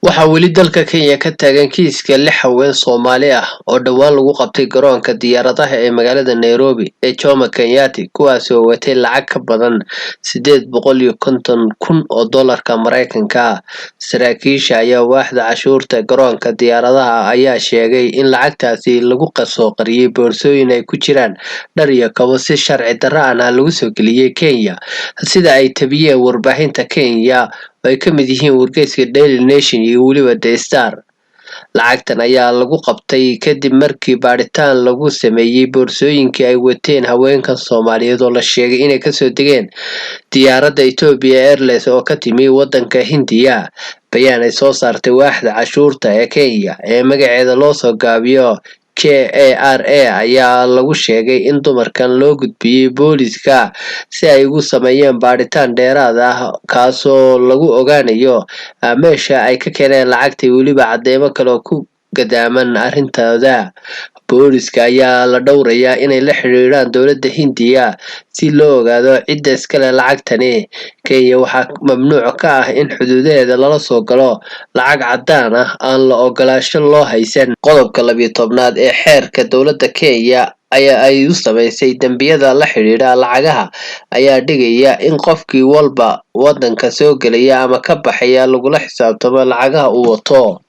Waxaa weli dalka Kenya ka taagan kiiska 6 haween Soomaali ah oo dhawaan lagu qabtay garoonka diyaaradaha ee magaalada Nairobi ee Jomo Kenyatta kuwaas oo watay lacag ka badan 850,000 oo doolarka Mareykanka ah. Saraakiisha ayaa waaxda cashuurta garoonka diyaaradaha ayaa sheegay in lacagtaasi lagu soo qariyay boorsooyin ay ku jiraan dhar iyo kabo si sharci darro ah lagu soo geliyay Kenya, sida ay tabiyeen warbaahinta Kenya ay ka mid yihiin wargeyska Daily Nation iyo weliba The Star. Lacagtan ayaa lagu qabtay kadib markii baaritaan lagu sameeyay boorsooyinkii ay wateen haweenka Soomaaliyeed oo la sheegay inay ka soo degeen diyaaradda Ethiopia Airlines oo ka timi waddanka Hindiya. Bayaan ay soo saartay waaxda cashuurta ee Kenya ee magaceeda loo soo gaabiyo KRA ayaa lagu sheegay in dumarkan loo gudbiyay booliiska si ay ugu sameeyaan baaritaan dheeraad ah kaasoo lagu ogaanayo meesha ay ka keeneen lacagta iyo weliba cadeymo kale oo ku gadaaman arrintooda. Booliiska ayaa la dhowrayaa inay la xiriiraan dowladda Hindiya si loo ogaado cidda iska leh lacagtani. Kenya waxaa mamnuuc ka ah in xuduudeeda lala soo galo lacag caddaan ah aan la ogolaansho loo haysan. Qodobka 12aad ee xeerka dowladda Kenya ay u sameysay dambiyada la xiriira lacagaha ayaa dhigaya in qofkii walba waddanka soo gelaya ama ka baxaya lagula xisaabtamo lacagaha uu wato.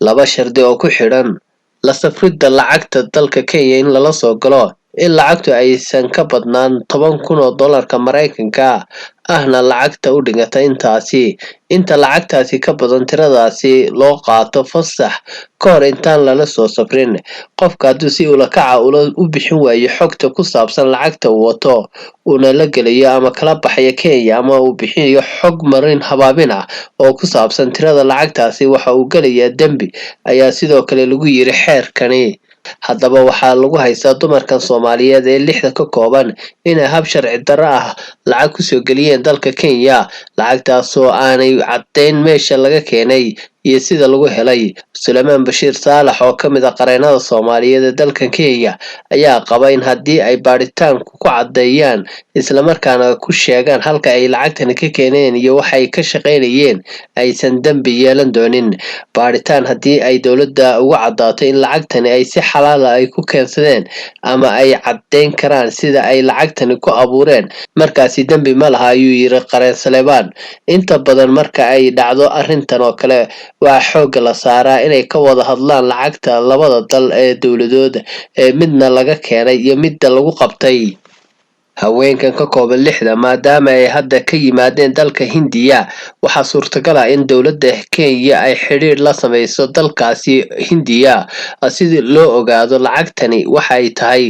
Laba shardi oo ku xidhan la safridda lacagta dalka Kenya in lala soo galo in lacagtu aysan ka badnaan 10,000 oo doolarka Mareykanka ahna lacagta u dhigata intaasi. Inta lacagtaasi ka badan tiradaasi loo qaato fasax ka hor intaan lala soo safrin. Qofka hadduu si ula kaca u bixin waayo xogta ku saabsan lacagta uu wato una la gelayo ama kala baxaya Kenya ama uu bixiyo xog marin habaabin ah oo ku saabsan tirada lacagtaasi waxa uu gelayaa dambi ayaa sidoo kale lagu yiri xeerkani. Haddaba waxaa lagu haystaa dumarkan Soomaaliyeed ee 6 ka kooban inay hab sharci darro ah lacag ku soo geliyeen dalka Kenya, lacagtaas oo aanay caddeyn meesha laga keenay iyo sida lagu helay. Suleymaan Bashiir Saalax oo ka mid ah qareenada Soomaaliyeed ee dalka Kenya ayaa qaba in haddii ay baaritaanku ku caddeeyaan isla markaana ku sheegaan halka ay lacagtani ka keeneen iyo waxa ay ka shaqeynayeen aysan dambi yeelan doonin. Baaritaan haddii ay dowladda uga caddaato in lacagtani ay si xalaal ah ay ku keensadeen ama ay caddeyn karaan sida ay lacagtani ku abuureen markaasi dambi ma laha ayuu yiri qareen Suleymaan. Inta badan marka ay dhacdo arrintan oo kale waa xoogga la saaraa inay ka wada hadlaan lacagta labada dal ee dowladooda ee midna laga keenay iyo midda lagu qabtay. Haweenkan ka kooban 6 maadaama ay hadda ka yimaadeen dalka Hindiya waxaa suurtagal ah in dowladda Kenya ay xiriir la sameyso dalkaasi Hindiya si loo ogaado lacagtani waxa ay tahay.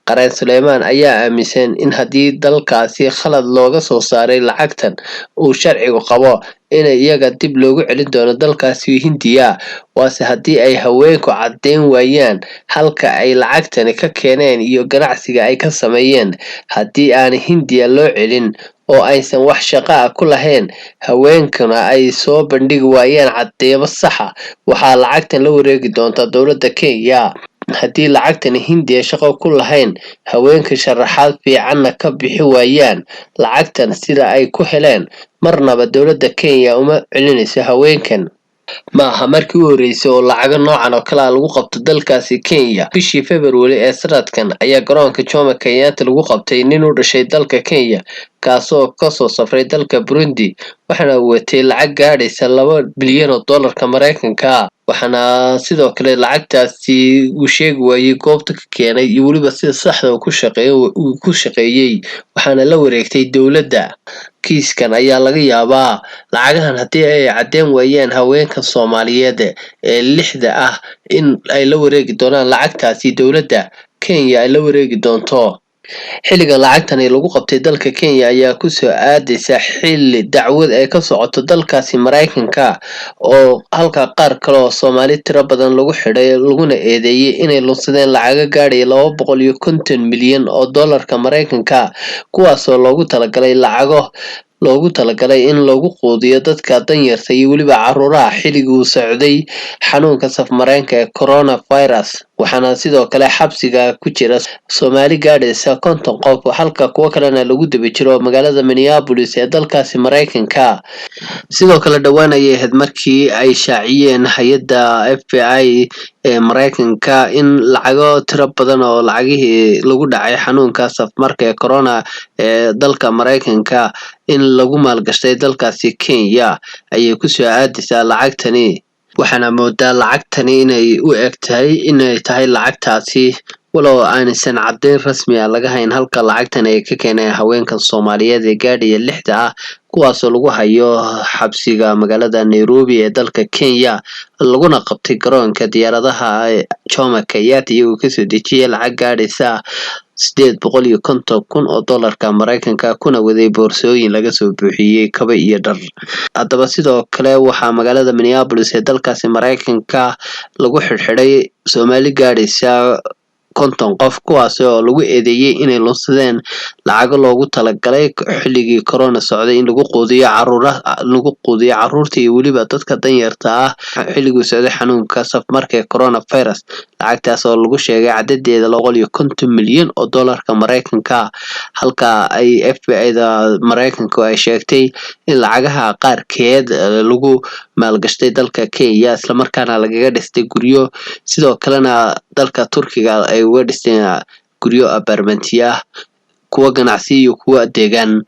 Qareen Suleymaan ayaa aaminsan in haddii dalkaasi khalad looga soo saaray lacagtan uu sharcigu qabo in iyaga dib loogu celin doono dalkaasi Hindiya, waase haddii ay haweenku caddeyn waayaan halka ay lacagtani ka keeneen iyo ganacsiga ay ka sameeyeen. Haddii aan Hindiya loo celin oo aysan wax shaqo ah ku lahayn haweenkuna ay soo bandhigi waayaan cadeymo sax ah, waxaa lacagtan la wareegi doonta dowladda Kenya. Haddii lacagtani Hindiya shaqo ku lahayn haweenka sharaxaad fiicanna ka bixi waayaan lacagtan sida ay ku heleen marnaba dowladda Kenya uma celinayso haweenkan. Ma aha markii ugu horeysay oo lacago noocan oo kale lagu qabto dalkaasi Kenya. Bishii February ee sanadkan ayaa garoonka Jomo Kenyatta lagu qabtay nin u dhashay dalka Kenya kaasoo ka soo safray dalka Burundi waxaana uu watay lacag gaadhaysa 2 bilyan oo doolarka Mareykanka. Waxaana sidoo kale lacagtaasi uu sheegi waayay goobta ka keenay iyo weliba sida saxda uu ku shaqeeyay waxaana la wareegtay dowladda. Kiiskan ayaa laga yaabaa lacagahan haddii ay caddeyn waayaan haweenka Soomaaliyeed ee 6 ah in ay la wareegi doonaan lacagtaasi dowladda Kenya ay la wareegi doonto. Xilligan lacagtani lagu qabtay dalka Kenya ayaa ku soo aadaysa xilli dacwad ay ka socoto dalkaasi Mareykanka oo halka qaar kale oo Soomaali tiro badan lagu xidhay laguna eedeeyay inay lunsadeen lacago gaadhay 250 milyan oo doolarka Mareykanka kuwaas oo loogu talagalay in lagu quudiyo dadka danyarta iyo weliba carruuraha xilligii uu socday xanuunka safmareenka ee coronavirus. waxaana sidoo kale xabsiga ku jira Soomaali gaadhaysa 50 qof halka kuwa kalena lagu daba jiro magaalada Minneapolis ee dalkaasi Mareykanka. sidoo kale dhawaan ayay ahayd markii ay shaaciyeen hay'adda FBI ee Mareykanka in lacago tiro badan oo lacagihii lagu dhacay xanuunka safmarka ee corona ee dalka Mareykanka in lagu maalgashay dalkaasi Kenya ayay ku soo aadaysaa lacagtani. waxaana moodaa lacagtani inay u egtahay inay tahay lacagtaasi walow aanaysan caddeyn rasmi ah laga hayn halka lacagtan ay ka keeneen haweenkan Soomaaliyeed ee gaadhaya 6 ah kuwaasoo lagu hayo xabsiga magaalada Nairobi ee dalka Kenya laguna qabtay garoonka diyaaradaha Jomo Kenyatta iyagoo kasoo dejiyay lacag gaadhaysa $850,000 oo dollarka Mareykanka kuna waday boorsooyin laga soo buuxiyay kaba iyo dhar. haddaba sidoo kale waxaa magaalada Minneapolis ee dalkaasi Mareykanka lagu xirxiray Soomaali gaadhaysa 50 qof kuwaas oo lagu eedeeyay inay lunsadeen lacago loogu talagalay xilligii corona socday in lagu quudiyo carruurta iyo weliba dadka danyarta ah xilligii socday xanuunka safmarka ee coronavirus. lacagtaas oo lagu sheegay cadadeeda $150 milyan oo dollarka Mareykanka halka ay FBI-da Mareykanka ay sheegtay in lacagaha qaarkeed lagu maalgashtay dalka Kenya isla markaana lagaga dhistay guryo sidoo kalena dalka Turkiga ay uga dhisteen guryo apartmentiya kuwa ganacsi iyo kuwa deegaan.